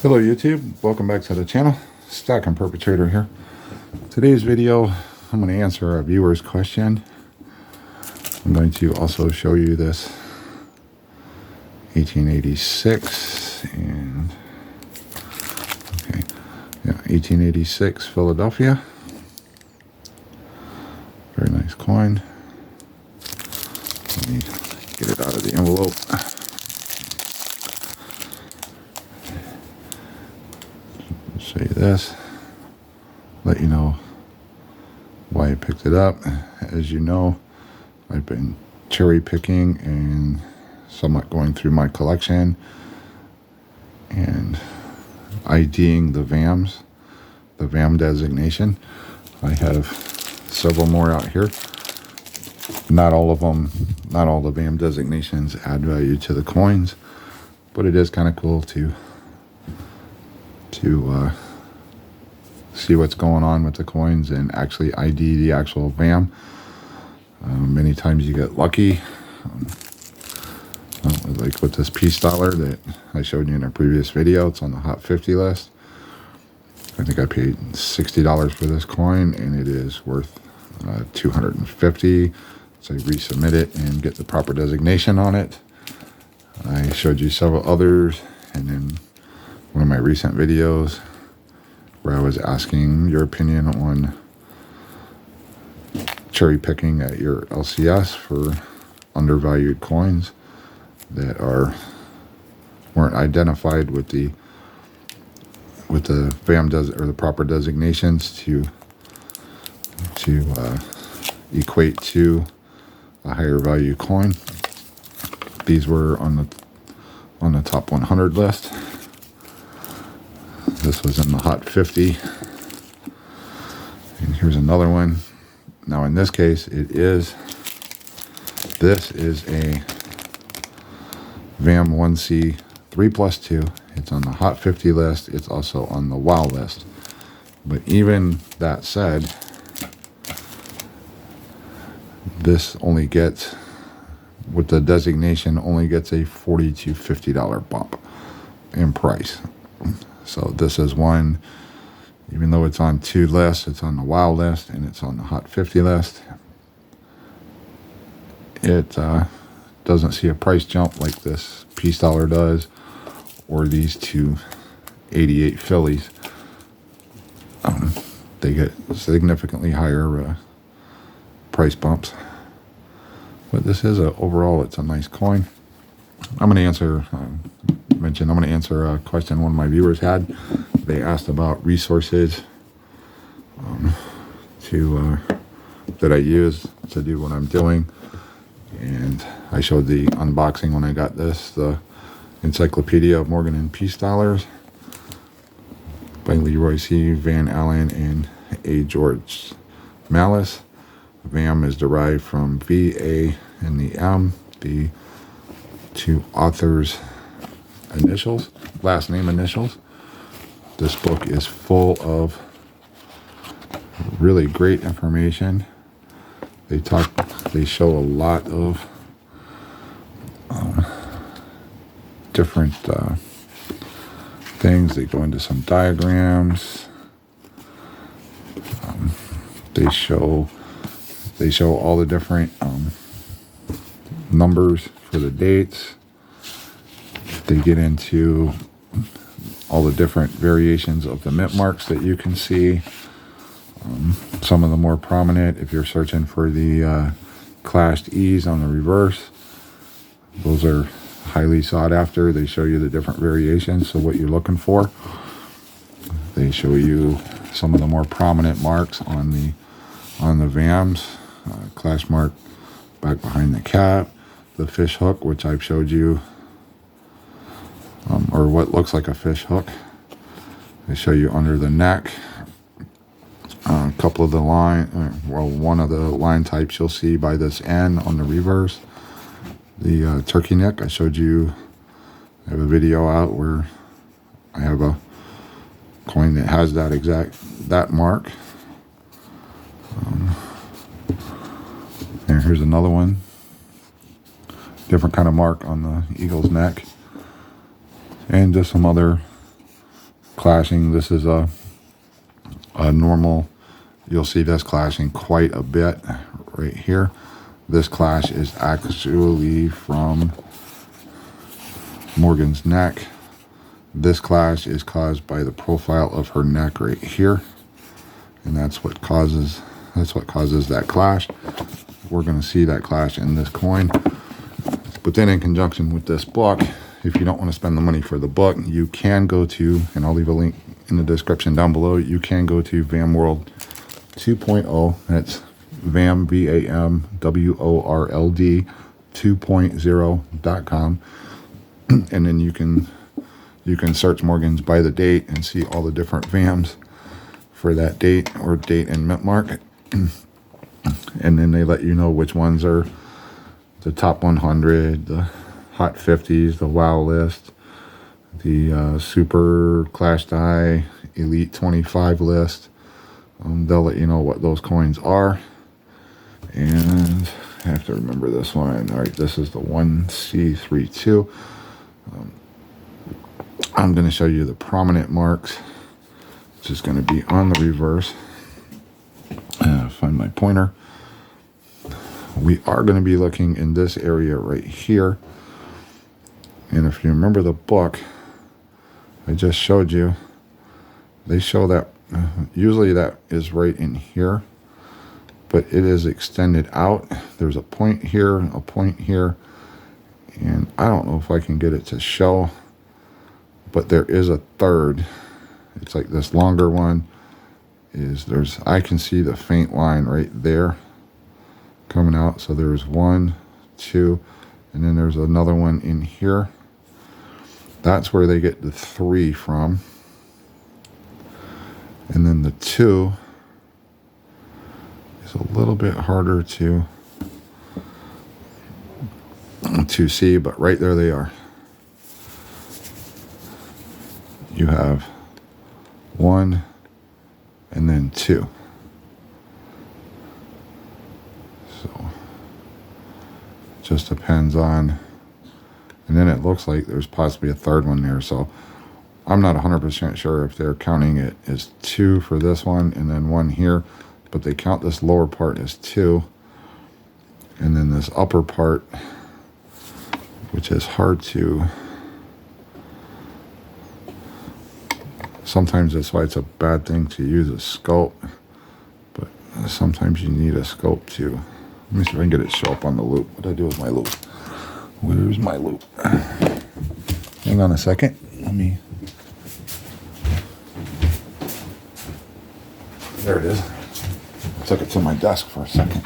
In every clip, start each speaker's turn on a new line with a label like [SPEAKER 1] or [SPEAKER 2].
[SPEAKER 1] Hello YouTube, welcome back to the channel. Stack and Perpetrator here. Today's video, I'm going to answer a viewer's question. I'm going to also show you this 1886 and 1886 Philadelphia. Very nice coin. Let me get it out of the envelope. Show you this, let you know why I picked it up. As you know, I've been cherry picking and somewhat going through my collection and IDing the VAMs, the VAM designation. I have several more out here. Not all of them, not all the VAM designations add value to the coins, but it is kind of cool to see what's going on with the coins and actually ID the actual VAM. Many times you get lucky, like with this peace dollar that I showed you in a previous video. It's on the Hot 50 list. I think I paid $60 for this coin and it is worth $250. So I resubmit it and get the proper designation on it. I showed you several others, and then one of my recent videos where I was asking your opinion on cherry picking at your LCS for undervalued coins that weren't identified with the VAM or the proper designations to equate to a higher value coin. These were on the top 100 list. This was in the Hot 50. And here's another one. Now in this case, this is a VAM 1C 3+2. It's on the Hot 50 list. It's also on the WOW list. But even that said, this only gets, with the designation, only gets a $40 to $50 bump in price. So this is one, even though it's on two lists, it's on the WOW list and it's on the Hot 50 list. It doesn't see a price jump like this peace dollar does, or these two 88 Phillies. They get significantly higher price bumps. But this is overall, it's a nice coin. I'm going to answer, I'm going to answer a question one of my viewers had. They asked about resources that I use to do what I'm doing. And I showed the unboxing when I got this, the Encyclopedia of Morgan and Peace Dollars by Leroy C. Van Allen and A. George Malice. VAM is derived from VA and the M, the two authors' initials, last name initials. This book is full of really great information. They show a lot of different things. They go into some diagrams. They show all the different numbers for the dates. They get into all the different variations of the mint marks that you can see. Some of the more prominent, if you're searching for the clashed E's on the reverse, those are highly sought after. They show you the different variations, so what you're looking for. They show you some of the more prominent marks on the VAMs. Clash mark back behind the cap, the fish hook, which I've showed you, or what looks like a fish hook. They show you under the neck. A couple of the one of the line types you'll see by this N on the reverse. The turkey neck, I showed you. I have a video out where I have a coin that has that mark. And here's another one. Different kind of mark on the eagle's neck. And just some other clashing. This is a normal. You'll see this clashing quite a bit right here. This clash is actually from Morgan's neck. This clash is caused by the profile of her neck right here, and that's what causes that clash. We're going to see that clash in this coin. But then in conjunction with this book, if you don't want to spend the money for the book, you can go to, and I'll leave a link in the description down below, you can go to VAM World 2.0. That's VAM, VAM, WORLD 2.0.com. And then you can search Morgan's by the date and see all the different VAMs for that date or date and mint mark. And then they let you know which ones are the top 100, the hot 50s, the wow list, the super clash die elite 25 list. They'll let you know what those coins are. And I have to remember this one. All right, this is the 1C32. I'm going to show you the prominent marks, which is going to be on the reverse. Find my pointer. We are going to be looking in this area right here. And if you remember the book I just showed you, they show that usually that is right in here, but it is extended out. There's a point here, and I don't know if I can get it to show, but there is a third. It's like this longer one I can see the faint line right there coming out. So there's 1, 2, and then there's another one in here. That's where they get the 3 from. And then the 2 is a little bit harder to see, but right there they are. You have 1 and then 2. So just depends on, and then it looks like there's possibly a third one there. So I'm not 100% sure if they're counting it as 2 for this one and then 1 here, but they count this lower part as 2, and then this upper part, which is hard to, sometimes that's why it's a bad thing to use a scope, but sometimes you need a scope too. Let me see if I can get it to show up on the loop. What did I do with my loop? Where's my loop? Hang on a second. There it is. I took it to my desk for a second.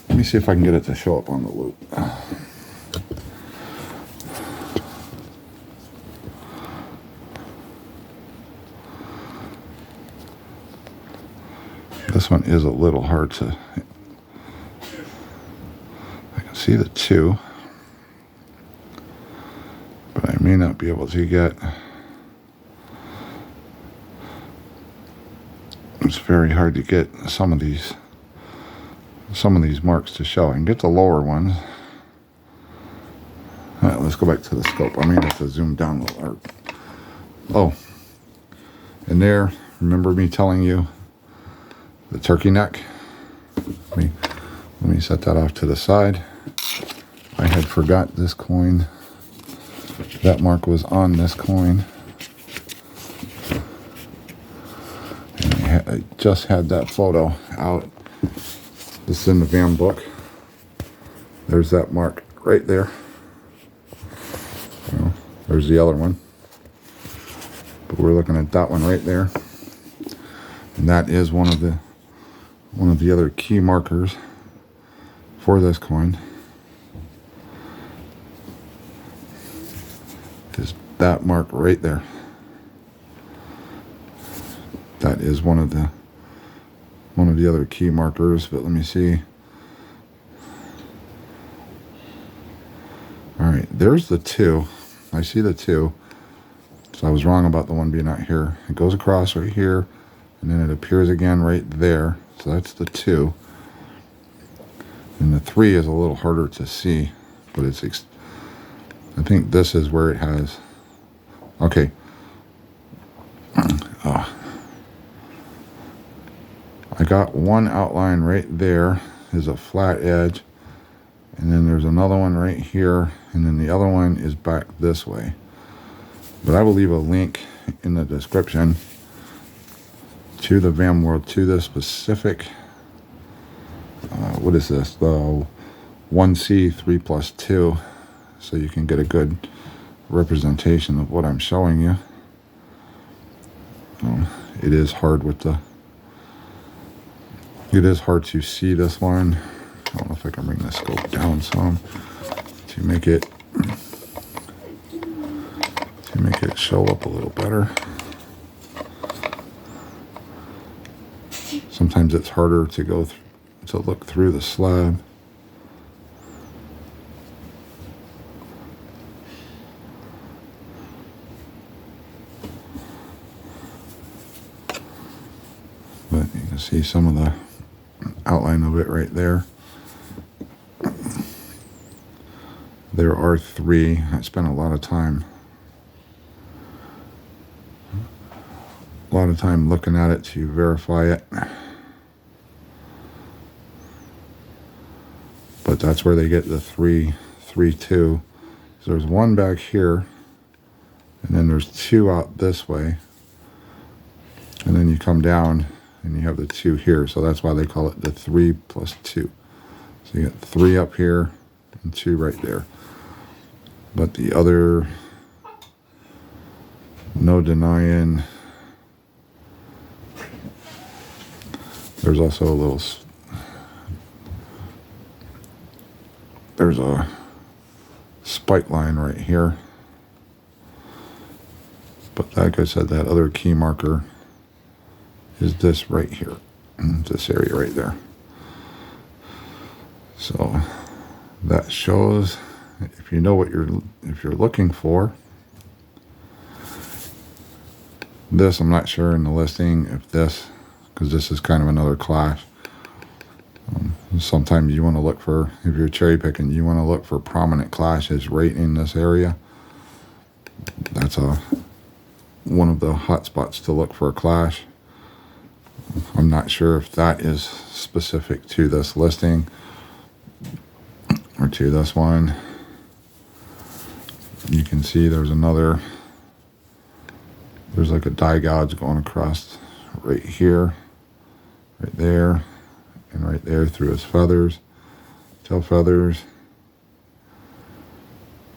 [SPEAKER 1] Let me see if I can get it to show up on the loop. This one is a little hard to, I can see the 2, but I may not be able to get, it's very hard to get some of these marks to show. I can get the lower ones. All right, let's go back to the scope. I may have to zoom down a little. Oh, and there, remember me telling you the turkey neck? Let me set that off to the side. I had forgot this coin. That mark was on this coin. And I just had that photo out. This is in the VAM book. There's that mark right there. Well, there's the other one. But we're looking at that one right there. And that is one of the other key markers for this coin. Is that mark right there. That is one of the other key markers, but let me see. All right, there's the 2. I see the 2. So I was wrong about the one being out here. It goes across right here, and then it appears again right there. So that's the 2. And the 3 is a little harder to see, but I think this is where it has, okay. I got one outline right there is a flat edge, and then there's another one right here, and then the other one is back this way. But I will leave a link in the description to the VAM World, to the specific, what is this, the 1C 3+2, so you can get a good representation of what I'm showing you. It is hard to see this one. I don't know if I can bring the scope down some to make it show up a little better. Sometimes it's harder to look through the slab. But you can see some of the outline of it right there. There are three. I spent a lot of time looking at it to verify it. But that's where they get the 3, 3, 2. So there's one back here, and then there's two out this way, and then you come down and you have the 2 here. So that's why they call it the 3+2. So you get 3 up here and 2 right there. But the other, no denying, there's also a little, there's a spike line right here. But like I said, that other key marker is this right here, this area right there. So that shows, if you know what you're looking for. This, I'm not sure in the listing if this, because this is kind of another clash. Sometimes you want to look for, if you're cherry picking, you want to look for prominent clashes right in this area. That's one of the hot spots to look for a clash. I'm not sure if that is specific to this listing or to this one. You can see there's like a die gouge going across right here, right there, and right there through his feathers, tail feathers.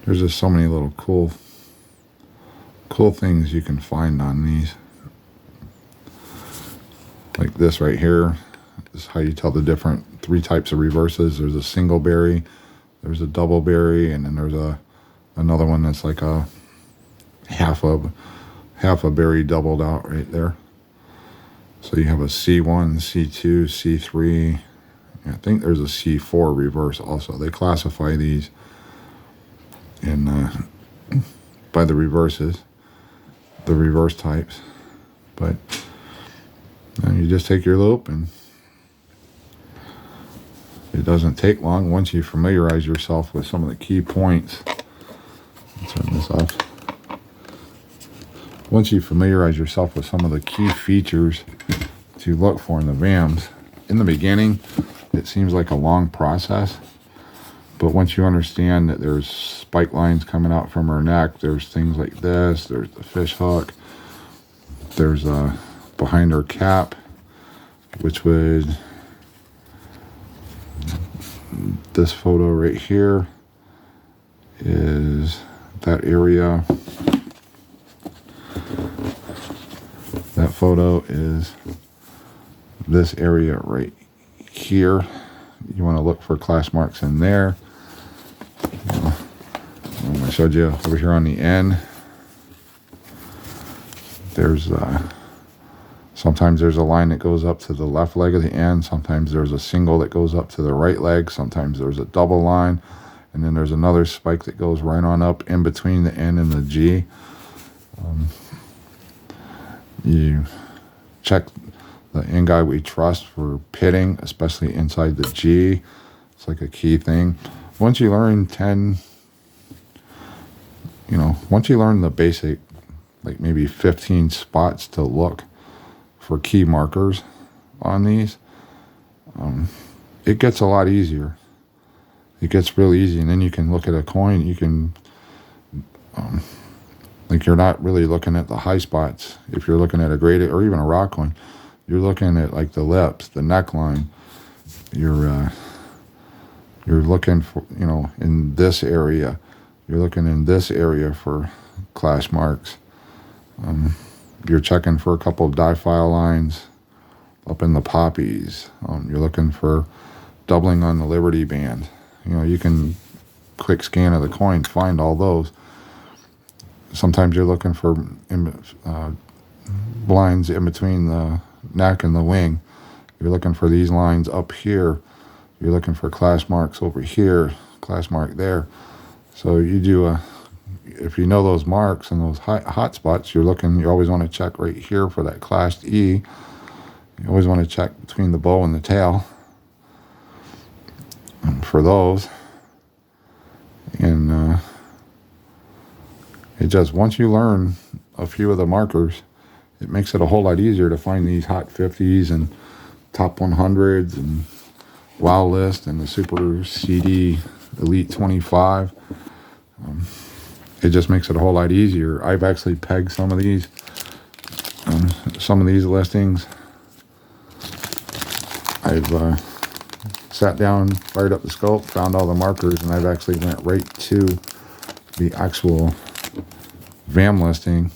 [SPEAKER 1] There's just so many little cool things you can find on these. Like this right here, this is how you tell the different 3 types of reverses. There's a single berry, there's a double berry, and then there's another one that's like a half a berry doubled out right there. So you have a C1, C2, C3. I think there's a C4 reverse also. They classify these in by the reverses, the reverse types. But you just take your loop, and it doesn't take long once you familiarize yourself with some of the key points. Let's turn this off. Once you familiarize yourself with some of the key features to look for in the VAMs, in the beginning, it seems like a long process. But once you understand that there's spike lines coming out from her neck, there's things like this, there's the fish hook, there's behind her cap, which would, this photo right here is that area. That photo is this area right here. You want to look for clash marks in there. I showed you over here on the end. There's sometimes there's a line that goes up to the left leg of the end. Sometimes there's a single that goes up to the right leg. Sometimes there's a double line. And then there's another spike that goes right on up in between the N and the G. You check the end guide we trust for pitting, especially inside the G. It's like a key thing. Once you learn once you learn the basic, like maybe 15 spots to look for key markers on these, it gets a lot easier. It gets real easy, and then you can look at a coin. You can, like, you're not really looking at the high spots. If you're looking at a graded or even a rock coin, you're looking at like the lips, the neckline. You're looking for, you know, in this area. You're looking in this area for clash marks. You're checking for a couple of diphile lines up in the poppies. You're looking for doubling on the Liberty band. You know, you can quick scan of the coin, find all those. Sometimes you're looking for lines in between the neck and the wing. You're looking for these lines up here. You're looking for clash marks over here, clash mark there. So you do if you know those marks and those hot spots, you always want to check right here for that clashed E. You always want to check between the bow and the tail for those. And it just, once you learn a few of the markers, it makes it a whole lot easier to find these hot 50s and top 100s and WOW list and the Super CD Elite 25. It just makes it a whole lot easier. I've actually pegged some of these listings. I've sat down, fired up the scope, found all the markers, and I've actually went right to the actual VAM listing.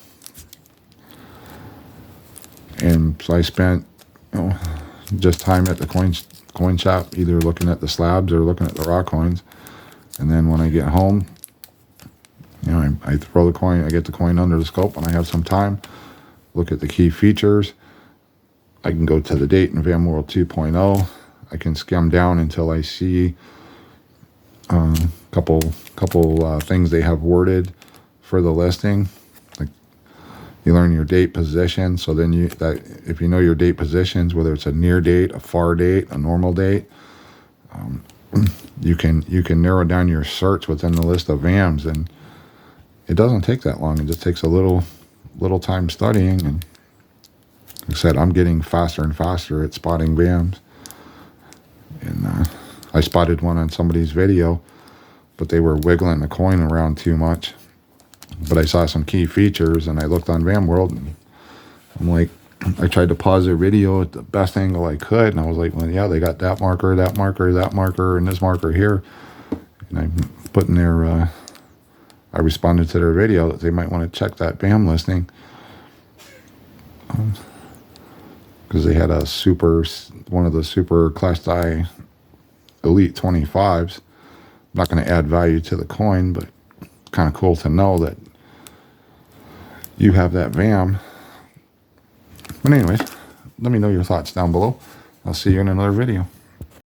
[SPEAKER 1] And so I spent, you know, just time at the coin shop, either looking at the slabs or looking at the raw coins. And then when I get home, you know, I throw the coin, I get the coin under the scope, and I have some time, look at the key features. I can go to the date in VAM World 2.0. I can skim down until I see a couple things they have worded for the listing. Like, you learn your date position, so then if you know your date positions, whether it's a near date, a far date, a normal date, you can narrow down your search within the list of VAMs, and it doesn't take that long. It just takes a little time studying. And like I said, I'm getting faster and faster at spotting VAMs. And I spotted one on somebody's video, but they were wiggling the coin around too much. But I saw some key features, and I looked on VAM World, and I'm like, I tried to pause their video at the best angle I could, and I was like, well, yeah, they got that marker, that marker, that marker, and this marker here. And I put in their, I responded to their video that they might want to check that VAM listing. Because they had one of the super class I Elite 25s. I'm not going to add value to the coin, but kind of cool to know that you have that VAM. But anyways, let me know your thoughts down below. I'll see you in another video.